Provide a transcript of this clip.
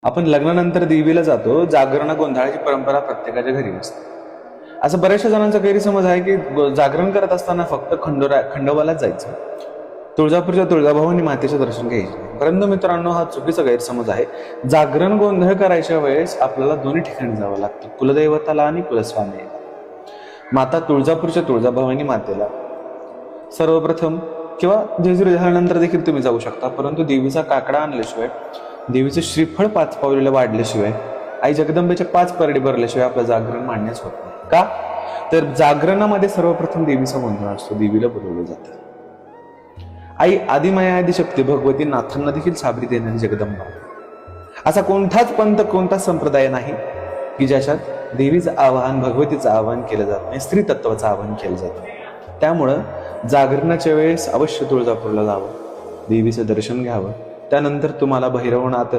आपण लग्नानंतर देवीला जातो, जागरण गोंधळाची परंपरा प्रत्येकाच्या घरी असते. असं बऱ्याचशा जणांचा गैरसमज आहे की जागरण करत असताना फक्त खंडोबालाच जायचं, तुळजापूरच्या तुळजाभवानी मातेचं दर्शन घ्यायचे. परंतु मित्रांनो, हा चुकीचा गैरसमज आहे. जागरण गोंधळ करायच्या वेळेस आपल्याला दोन्ही ठिकाणी जावं लागतं, कुलदैवताला आणि कुलस्वामीला. माता तुळजापूरच्या तुळजाभवानी मातेला सर्वप्रथम किंवा जेजुरी झाल्यानंतर देखील तुम्ही जाऊ शकता, परंतु देवीचा काकडा आणल्याशिवाय, देवीचं श्रीफळ 5 पावलेलं वाढल्याशिवाय, आई जगदंबेच्या 5 परडी भरल्याशिवाय आपलं जागरण मांडण्यास होत नाही. का? तर जागरणामध्ये सर्वप्रथम देवीचा गोंधळ असतो, देवीला बोलवलं जातं. आई आदिमाया आदिशक्ती भगवती नाथांना देखील साबरी देणारी जगदंबा. असा कोणताच पंथ, कोणताच संप्रदाय नाही की ज्याच्यात देवीचं आवाहन, भगवतीचं आवाहन केलं जात नाही, स्त्री तत्वाचं आवाहन केलं जातं. त्यामुळं जागरणाच्या वेळेस अवश्य तुळजापूरला जावं, देवीचं दर्शन घ्यावं. त्यानंतर तुम्हाला भैरवनाथ